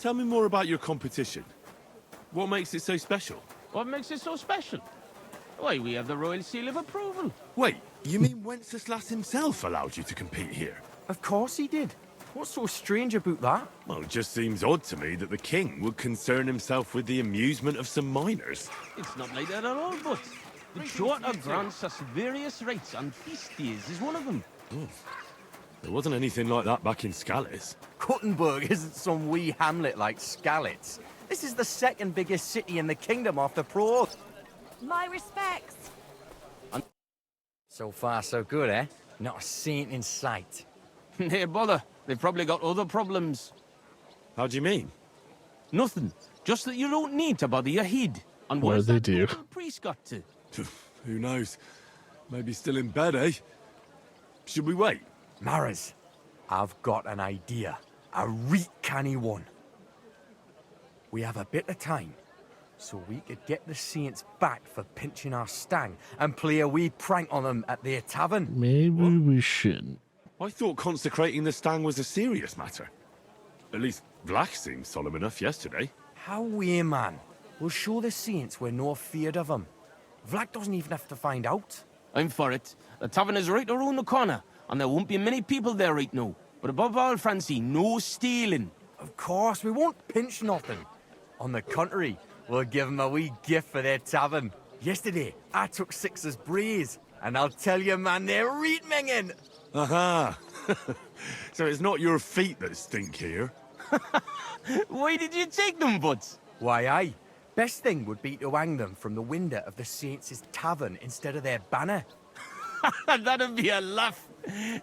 Tell me more about your competition. What makes it so special? What makes it so special? Why, we have the royal seal of approval. Wait, you mean Wenceslas himself allowed you to compete here? Of course he did. What's so strange about that? Well, it just seems odd to me that the king would concern himself with the amusement of some minors. It's not like that at all, but the charter grants us various rights, and feast days is one of them. There wasn't anything like that back in Scallis. Gothenburg isn't some wee hamlet like Skalitz. This is the second biggest city in the kingdom after Prague. My respects. So far, so good, eh? Not a saint in sight. Hey, bother. They've probably got other problems. How do you mean? Nothing. Just that you don't need to bother your head. And What where's do they that do? local priest got to? Who knows? Maybe still in bed, eh? Should we wait? Maras, I've got an idea. A reet canny one. We have a bit of time, so we could get the saints back for pinching our stang and play a wee prank on them at their tavern. Maybe we shouldn't. I thought consecrating the stang was a serious matter. At least Vlach seemed solemn enough yesterday. How we, man? We'll show the saints we're no feared of them. Vlad doesn't even have to find out. I'm for it. The tavern is right around the corner, and there won't be many people there right now. But above all, Francie, no stealing. Of course, we won't pinch nothing. On the contrary, we'll give them a wee gift for their tavern. Yesterday, I took 6's braes, and I'll tell you, man, they're reet minging. Aha! So it's not your feet that stink here. Why did you take them, Butts? Why, aye. Best thing would be to hang them from the window of the saints' tavern instead of their banner. That'd be a laugh.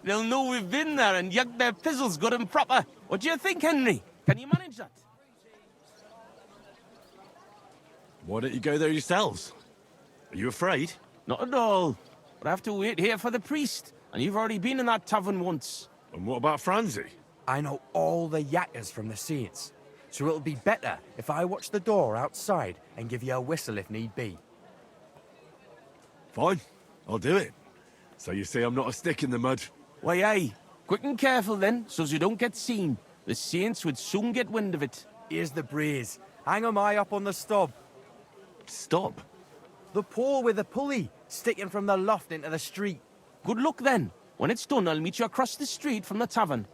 They'll know we've been there and yucked their pizzles good and proper. What do you think, Henry? Can you manage that? Why don't you go there yourselves? Are you afraid? Not at all. But I have to wait here for the priest. And you've already been in that tavern once. And what about Francie? I know all the yakkers from the saints, so it'll be better if I watch the door outside and give you a whistle if need be. Fine, I'll do it. So you see I'm not a stick in the mud. Why, aye. Quick and careful then, so you don't get seen. The saints would soon get wind of it. Here's the braes. Hang 'em high up on the stub. Stop. The pole with the pulley sticking from the loft into the street. Good luck then. When it's done, I'll meet you across the street from the tavern.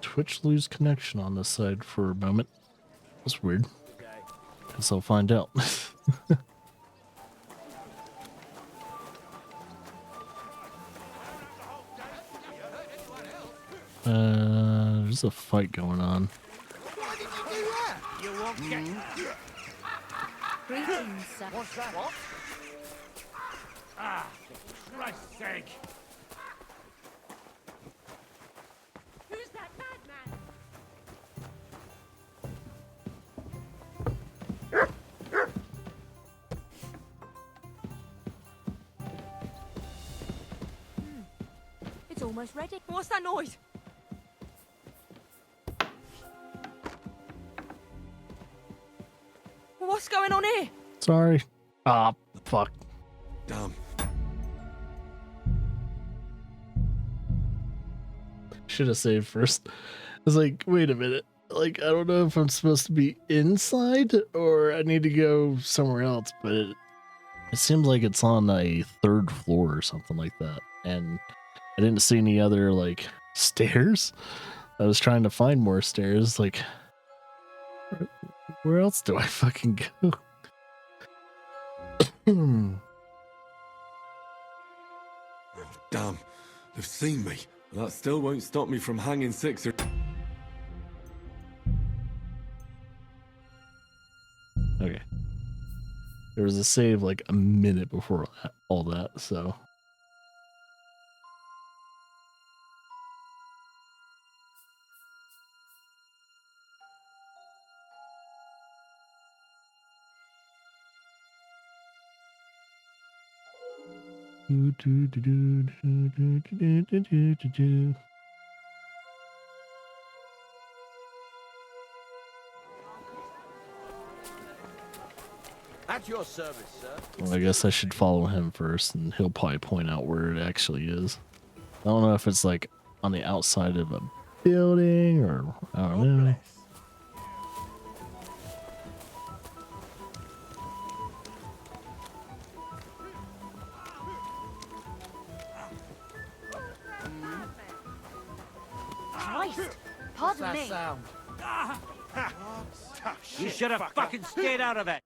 Twitch lose connection on this side for a moment. That's weird. Guess I'll find out. There's a fight going on. Why did you do that? You won't get... Greetings, sir. What's that? What? Ah, for Christ's sake. Who's that madman? It's almost ready. What's that noise? What's going on here? Sorry. Ah, fuck. Damn. Should have saved first. I was like, wait a minute. Like, I don't know if I'm supposed to be inside or I need to go somewhere else, but it seems like it's on a 3rd floor or something like that. And I didn't see any other, like, stairs. I was trying to find more stairs. Like, where else do I fucking go? Damn. They've seen me. That still won't stop me from hanging 6 or... Okay. There was a save like a minute before all that, so. At your service, sir. Well, I guess I should follow him first, and he'll probably point out where it actually is. I don't know if it's like on the outside of a building, or I don't know. Christ! Pardon me. Sound. You should have fucking stayed out of it.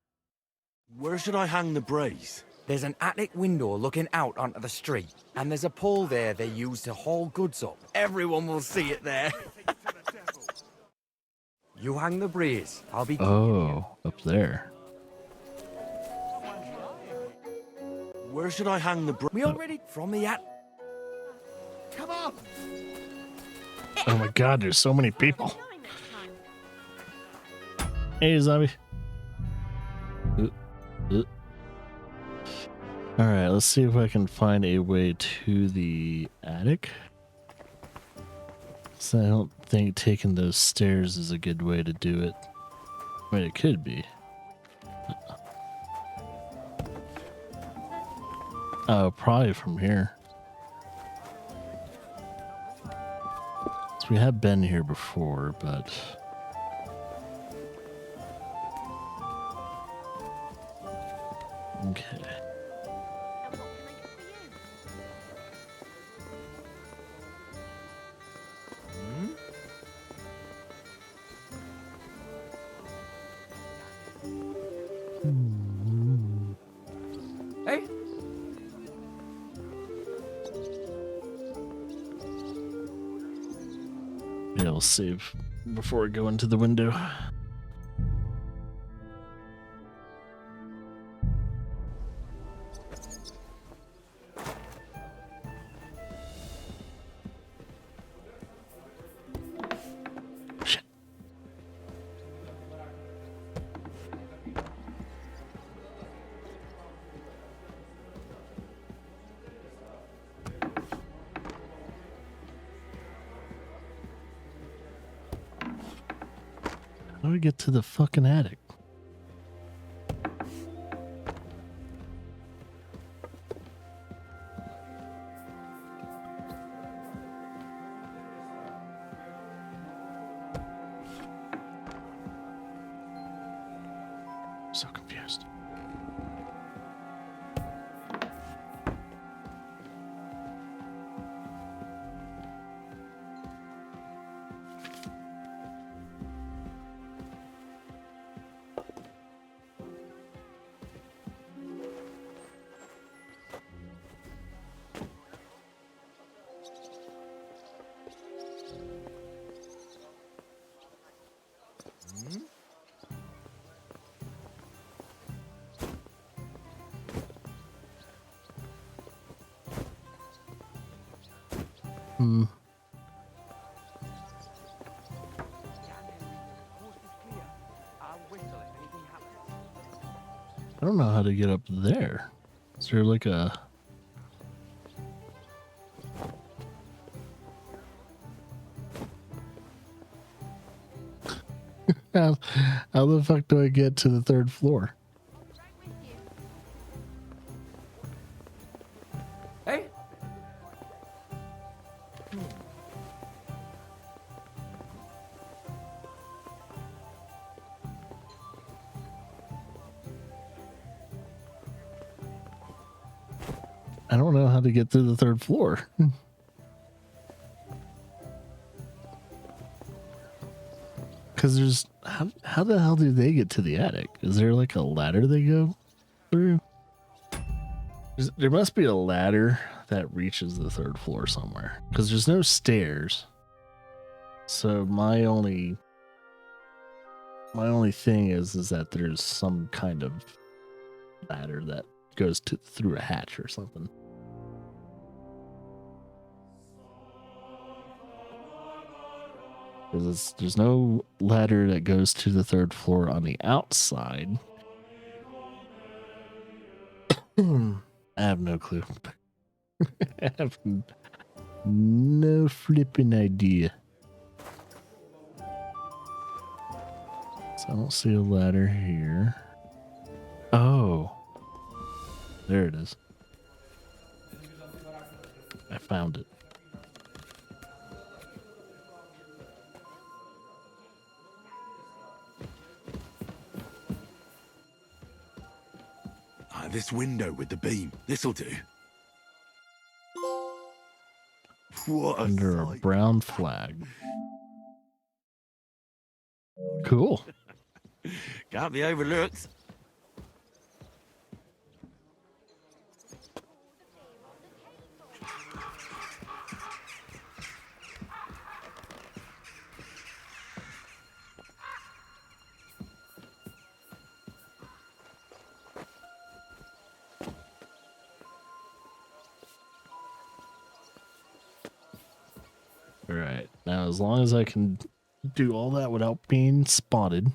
Where should I hang the brace? There's an attic window looking out onto the street, and there's a pole there they use to haul goods up. Everyone will see it there. You hang the brace. I'll be. Oh, up there. Where should I hang the brace? We already from the at. Come on. Oh my god, there's so many people. Shine next time. Hey, zombie. All right, let's see if I can find a way to the attic. So I don't think taking those stairs is a good way to do it. I mean, it could be. Oh, probably from here. So we have been here before, but... Okay. And what can I get for you? Hey. Yeah, we'll save before we go into the window. Shit. How do we get to the fucking attic? So confused. Hmm. I don't know how to get up there. Is there like a... how the fuck do I get to the third floor? Right with you. Hey. I don't know how to get to the third floor. Because there's... How the hell do they get to the attic? Is there like a ladder they go through? There must be a ladder that reaches the third floor somewhere. Because there's no stairs. So my only thing is that there's some kind of ladder that goes through a hatch or something. There's no ladder that goes to the third floor on the outside. I have no clue. I have no flipping idea. So I don't see a ladder here. Oh. There it is. I found it. this window with the beam. This'll do. What a Under a sight. brown flag. Cool. Can't be overlooked. All right. Now, as long as I can do all that without being spotted,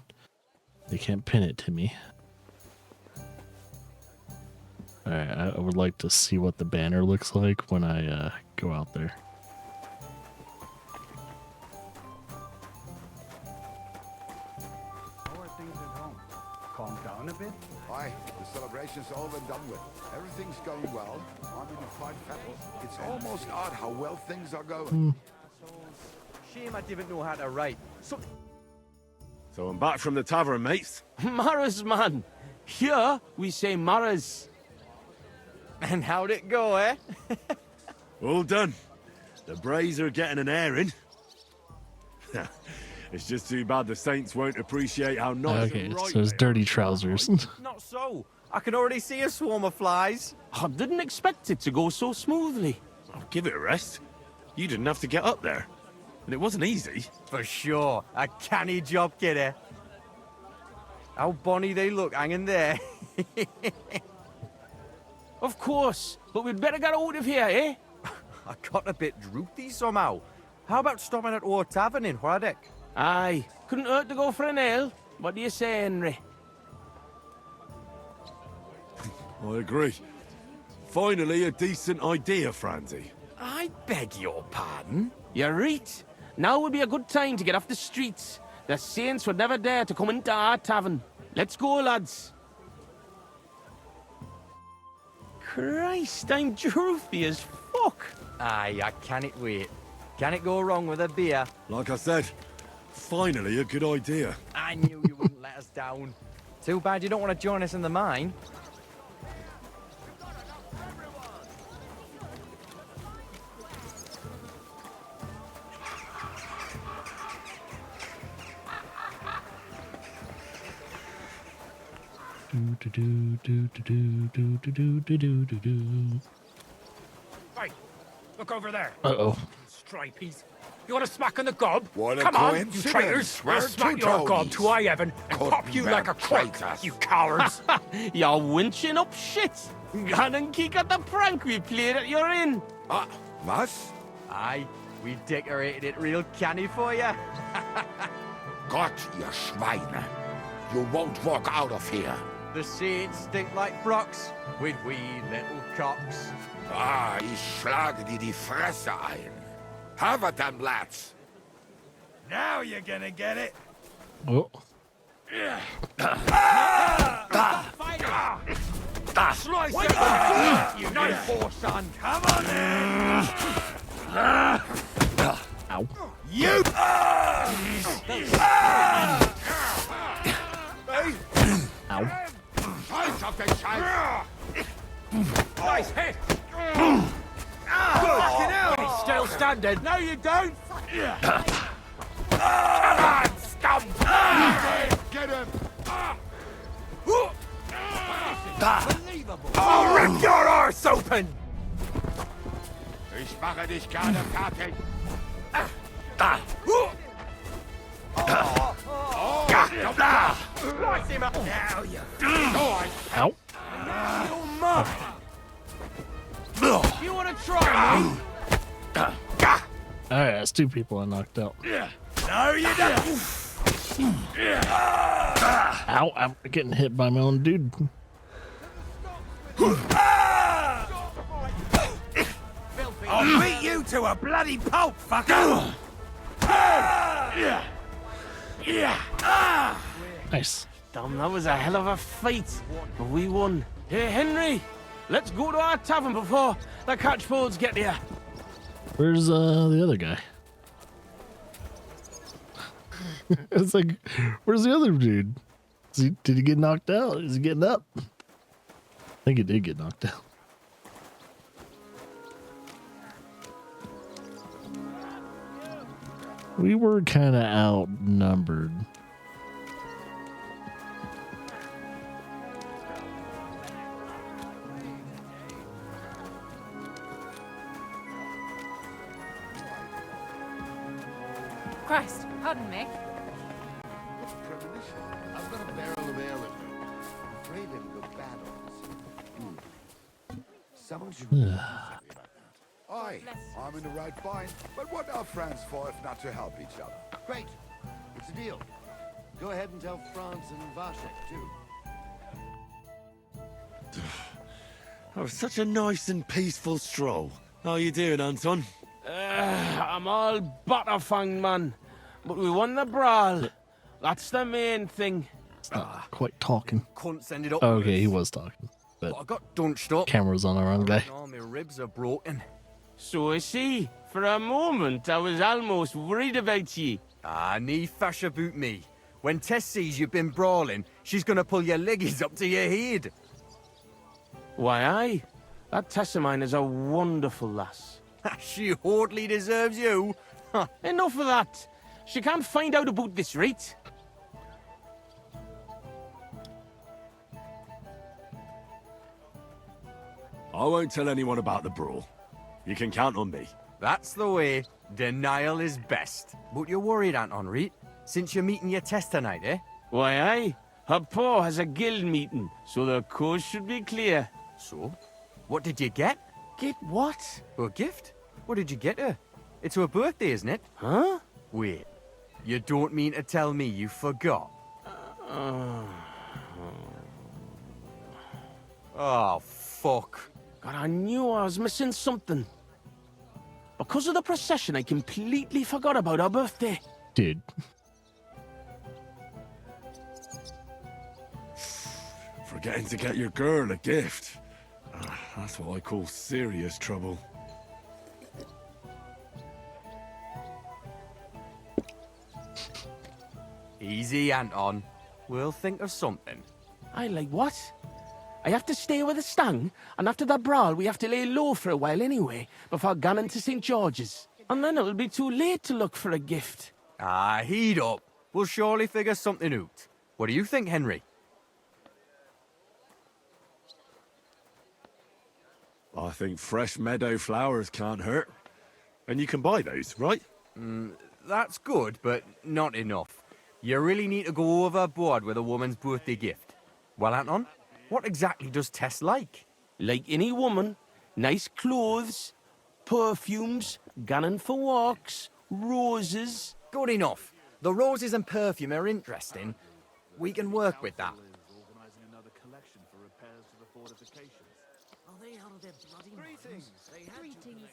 they can't pin it to me. All right. I would like to see what the banner looks like when I go out there. How are things at home? Calm down a bit? Aye, the celebration's over and done with. Everything's going well. I'm in a fine fettle. It's almost odd how well things are going. Shame I didn't know how to write. So I'm back from the tavern, mates. Maras, man. Here, we say Maras. And how'd it go, eh? All done. The Brays are getting an airing. It's just too bad the Saints won't appreciate how nice Okay, and right so it's they dirty are. trousers. Not so. I can already see a swarm of flies. I didn't expect it to go so smoothly. Oh, give it a rest. You didn't have to get up there. And it wasn't easy. For sure. A canny job, kidder. How bonny they look hanging there. Of course, but we'd better get out of here, eh? I got a bit droopy somehow. How about stopping at our tavern in Hradek? Aye, couldn't hurt to go for an ale. What do you say, Henry? I agree. Finally, a decent idea, Franzi. I beg your pardon? You're right. Now would be a good time to get off the streets. The Saints would never dare to come into our tavern. Let's go, lads. Christ, I'm droopy as fuck. Aye, I cannot wait. Can it go wrong with a beer? Like I said, finally a good idea. I knew you wouldn't let us down. Too bad you don't want to join us in the mine. Hey, look over there. Uh-oh. Stripies. You want a smack on the gob? What a Come on, you coincidence. traitors. We're I'll smack two your gob toadies. to I Evan and Couldn't pop you like a cork, traitors. you cowards. You're winching up shit. Gone and kick at the prank we played at your inn. Was? Aye, we decorated it real canny for you. Gott, ihr Schweine. You won't walk out of here. The Saints stink like brocks with wee little cocks. Ich schlage dir die Fresse ein. Have it then, lads. Now you're gonna get it. Oh. Slice it! You nice poor son. Come on then. Ow. You. Ow. Scheiß auf den Scheiß. Nice hit. Fucking hell. He's still standing. No, you don't. Come on, scum. Get him. I'll rip your arse open. Ich mache dich gerne fertig. Slice him up. Now you. Ow. You want to try me? Alright, that's two people I knocked out. No, you don't. Ow, I'm getting hit by my own dude. I'll beat you to a bloody pulp, fucker. Nice. Damn, that was a hell of a fight. But we won. Hey, Henry, let's go to our tavern before the catchboards get here. Where's the other guy? It's like, where's the other dude? Did he get knocked out? Is he getting up? I think he did get knocked down. We were kind of outnumbered. Christ, pardon me. What's premonition? I've got a barrel of ale at home. I'm afraid it'll go bad on us. Someone should be about that. Aye, I'm in the right bind. But what are friends for if not to help each other? Great. It's a deal. Go ahead and tell Franz and Vashek, too. Oh, such a nice and peaceful stroll. How you doing, Anton? I'm all butterfang, man. But we won the brawl. That's the main thing. Quite talking. Cunts ended up. Okay, he was talking, But but I got dunched up. camera's on the wrong guy. All my ribs are broken. So I see. For a moment, I was almost worried about ye. Nee fash about me. When Tess sees you've been brawling, she's gonna pull your leggies up to your head. Why, aye. That Tess of mine is a wonderful lass. She hardly deserves you. Enough of that. She can't find out about this, right? I won't tell anyone about the brawl. You can count on me. That's the way. Denial is best. But you're worried, Aunt Henri, since you're meeting your Tess tonight, eh? Why, aye. Her pa has a guild meeting, so the coast should be clear. So? What did you get? Get what? A gift? What did you get her? It's her birthday, isn't it? Huh? Wait. You don't mean to tell me you forgot? Oh, fuck. God, I knew I was missing something. Because of the procession, I completely forgot about her birthday. Dude, Forgetting to get your girl a gift. That's what I call serious trouble. Easy, Anton. We'll think of something. I like what? I have to stay with the stang, and after that brawl, we have to lay low for a while anyway, before going to St. George's. And then it'll be too late to look for a gift. Heat up. We'll surely figure something out. What do you think, Henry? I think fresh meadow flowers can't hurt. And you can buy those, right? That's good, but not enough. You really need to go overboard with a woman's birthday gift. Well, Anton, what exactly does Tess like? Like any woman, nice clothes, perfumes, going for walks, roses. Good enough. The roses and perfume are interesting. We can work with that. Greetings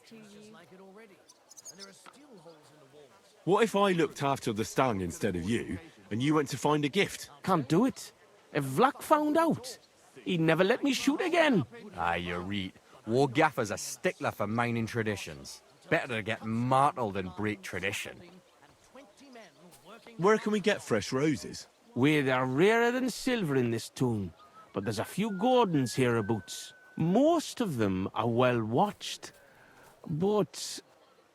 to you. What if I looked after the stang instead of you, and you went to find a gift? Can't do it. If Vlak found out, he'd never let me shoot again. You read. War Gaffer's a stickler for mining traditions. Better to get martled than break tradition. Where can we get fresh roses? Well, they're rarer than silver in this town, but there's a few gardens hereabouts. Most of them are well watched. But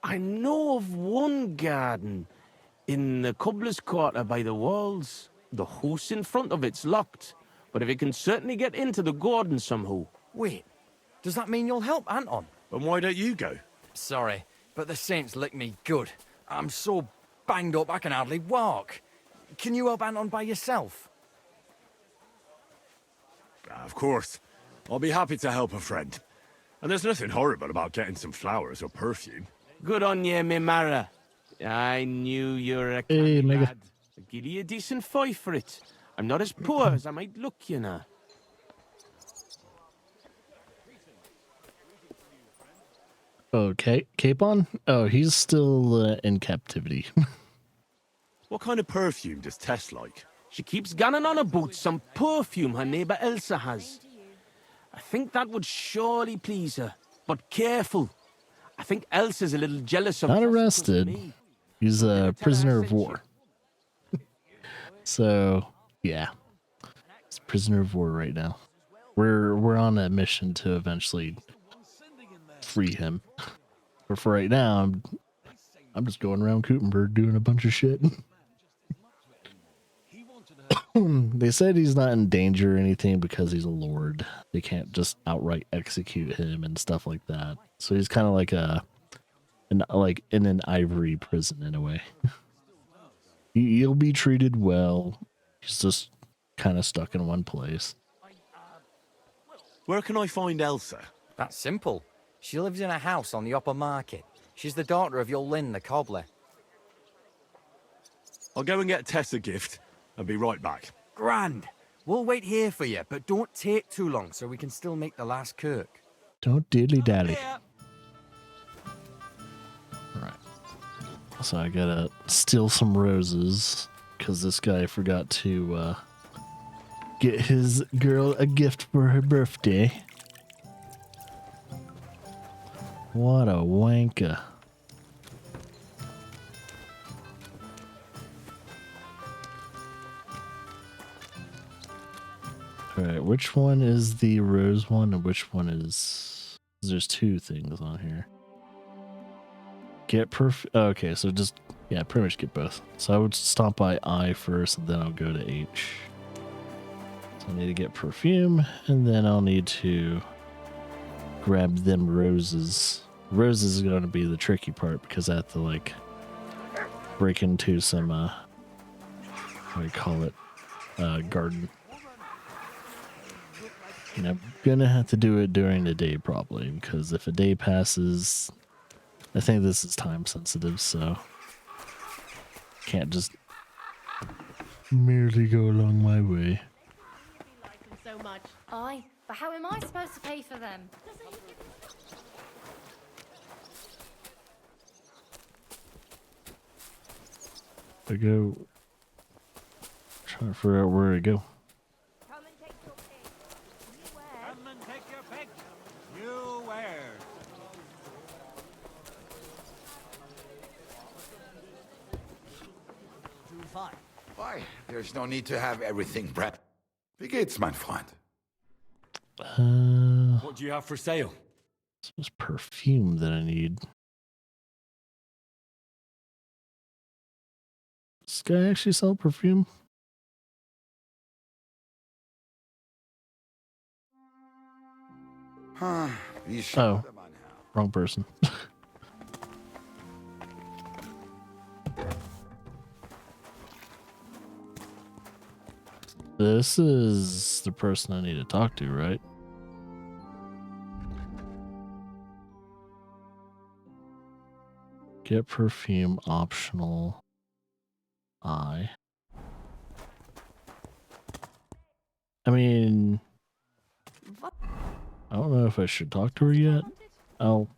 I know of one garden in the cobbler's quarter by the walls. The house in front of it's locked, but if you can certainly get into the garden somehow. Wait, does that mean you'll help, Anton? And why don't you go? Sorry, but the saints lick me good. I'm so banged up I can hardly walk. Can you help Anton by yourself? Of course. I'll be happy to help a friend. And there's nothing horrible about getting some flowers or perfume. Good on ye, me Mara. I knew you were a Hey, canny Mega. lad. I'll give you a decent fight for it. I'm not as poor as I might look, you know. okay. Capon? Oh, he's still in captivity. What kind of perfume does Tess like? She keeps gunning on about some perfume her neighbour Elsa has. I think that would surely please her. But careful. I think Elsa's a little jealous of Not Tess because of arrested. me. He's a prisoner of war. So, yeah. He's a prisoner of war right now. we're on a mission to eventually free him. But for right now, I'm just going around Kutenberg doing a bunch of shit. They said he's not in danger or anything because he's a lord. They can't just outright execute him and stuff like that. So he's kind of like like in an ivory prison in a way. He'll be treated well. He's just kind of stuck in one place. Where can I find Elsa? That's simple. She lives in a house on the upper market. She's the daughter of your Lynn, the cobbler. I'll go and get Tess a gift and be right back. Grand. We'll wait here for you, but don't take too long so we can still make the last kirk. Don't dilly dally. Alright. So I gotta steal some roses because this guy forgot to get his girl a gift for her birthday. What a wanker. Alright, which one is the rose one and which one is... There's two things on here. Get okay, so just... Yeah, pretty much get both. So I would stop by I first and then I'll go to H. So I need to get perfume and then I'll need to grab them roses. Roses is going to be the tricky part because I have to like break into some what do you call it, garden. And I'm gonna have to do it during the day probably because if a day passes, I think this is time sensitive, so can't just merely go along my way. So much. Aye, but how am I supposed to pay for them? I go trying to figure out where to go. Come and take your pick. You where? Come and take your pick. You where? Why? There's no need to have everything prepped. Wie geht's, mein Freund? What do you have for sale? This was perfume that I need. Does this guy actually sell perfume? Oh, wrong person. This is the person I need to talk to, right? Get perfume optional. I mean, I don't know if I should talk to her yet. I'll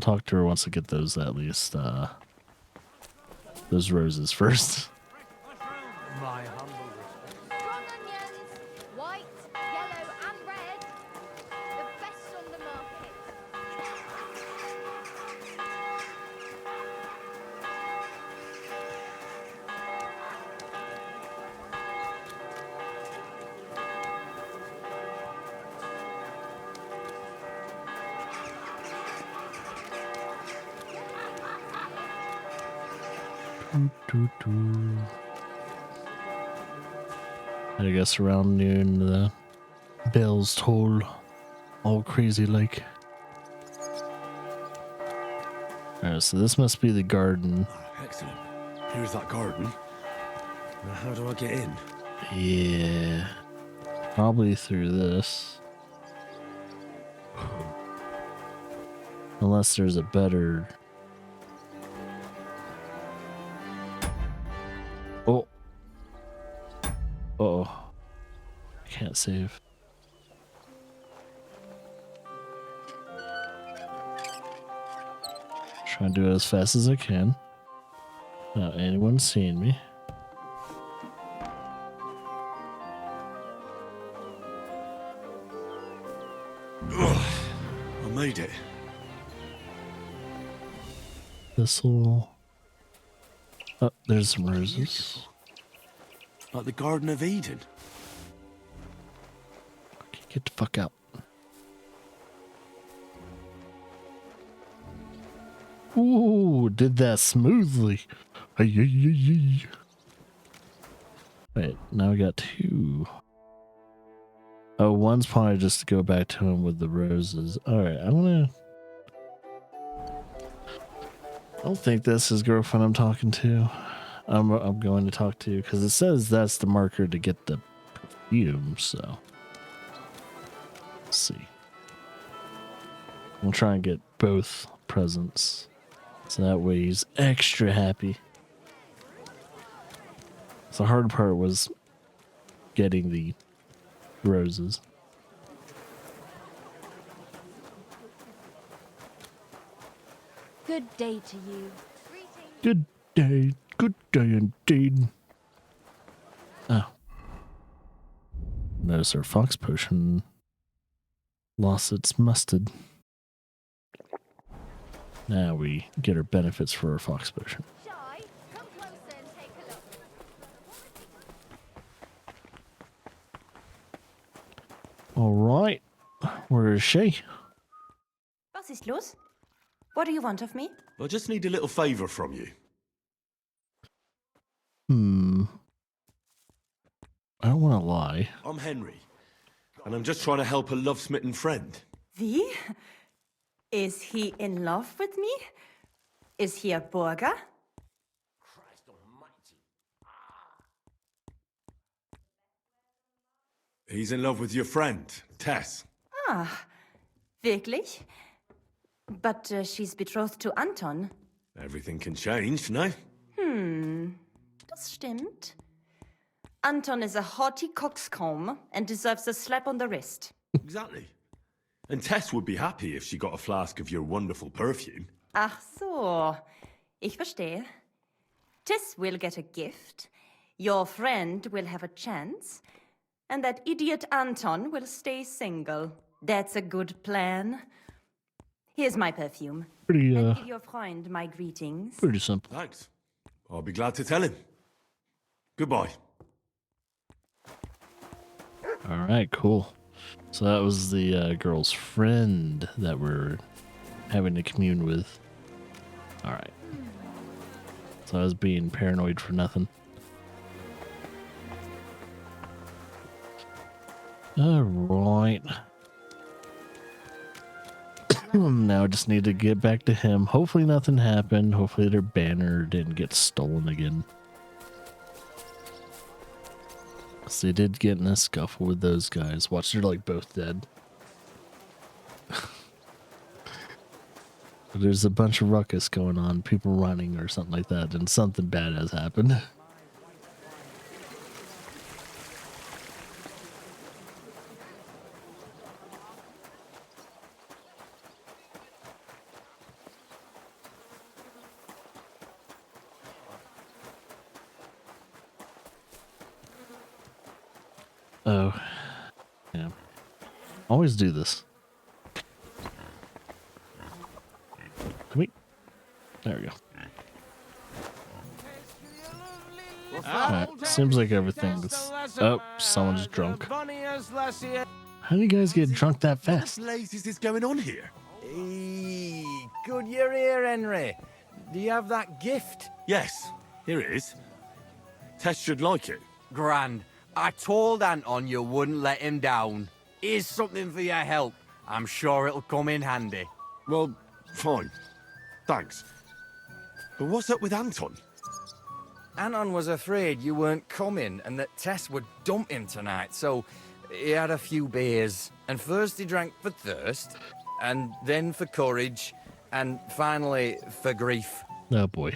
talk to her once I get those at least those roses first. My humble Strong onions, white, yellow, and red. The best on the market. I guess around noon the bells toll all crazy like. Alright, so this must be the garden. Excellent. Here's that garden. Now how do I get in? Yeah. Probably through this. Unless there's a better... Oh. Uh-oh. I can't save. Trying to do it as fast as I can. Without anyone seeing me. I made it. This'll... Oh, there's some roses. Like the Garden of Eden. Get the fuck out. Ooh, did that smoothly. Ay, ay, ay, ay. Wait, now we got 2. Oh, one's probably just to go back to him with the roses. Alright, I don't think that's his girlfriend I'm talking to. I'm going to talk to, because it says that's the marker to get the perfume, so. Let's see. I'm trying to get both presents. So that way he's extra happy. So the hard part was getting the roses. Good day to you. Good day indeed. Oh. Notice our fox potion lost its mustard. Now we get our benefits for our fox potion. Shy, come closer and take a look. Alright. Where is she? Was ist los? What do you want of me? I just need a little favour from you. I don't want to lie. I'm Henry, and I'm just trying to help a love-smitten friend. Wie? Is he in love with me? Is he a burger? He's in love with your friend, Tess. Ah, wirklich? But she's betrothed to Anton. Everything can change, no? Das stimmt. Anton is a haughty coxcomb and deserves a slap on the wrist. Exactly. And Tess would be happy if she got a flask of your wonderful perfume. Ach so, ich verstehe. Tis will get a gift, your friend will have a chance, and that idiot Anton will stay single. That's a good plan. Here's my perfume. Pretty, And give your friend my greetings. pretty simple. Thanks. I'll be glad to tell him. Goodbye. Alright, cool. So that was the girl's friend that we're having to commune with. Alright. So I was being paranoid for nothing. Alright. Now I just need to get back to him. Hopefully nothing happened. Hopefully their banner didn't get stolen again. So they did get in a scuffle with those guys. Watch, they're like both dead. There's a bunch of ruckus going on, people running or something like that, and something bad has happened. Oh, yeah. Always do this. Come here. There we go. Alright, seems like everything's... Oh, someone's drunk. How do you guys get drunk that fast? What lazy is going on here? Hey, good you're here, Henry. Do you have that gift? Yes, here it is. Tess should like it. Grand. I told Anton you wouldn't let him down. Here's something for your help. I'm sure it'll come in handy. Well, fine. Thanks. But what's up with Anton? Anton was afraid you weren't coming and that Tess would dump him tonight, so he had a few beers. And first he drank for thirst, and then for courage, and finally for grief. Oh boy.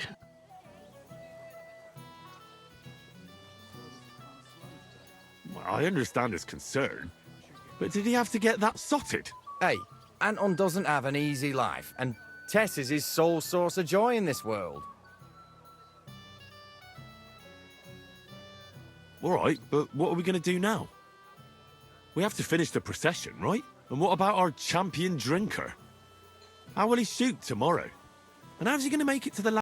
Well, I understand his concern, but did he have to get that sotted? Hey, Anton doesn't have an easy life, and Tess is his sole source of joy in this world. All right, but what are we going to do now? We have to finish the procession, right? And what about our champion drinker? How will he shoot tomorrow? And how's he going to make it to the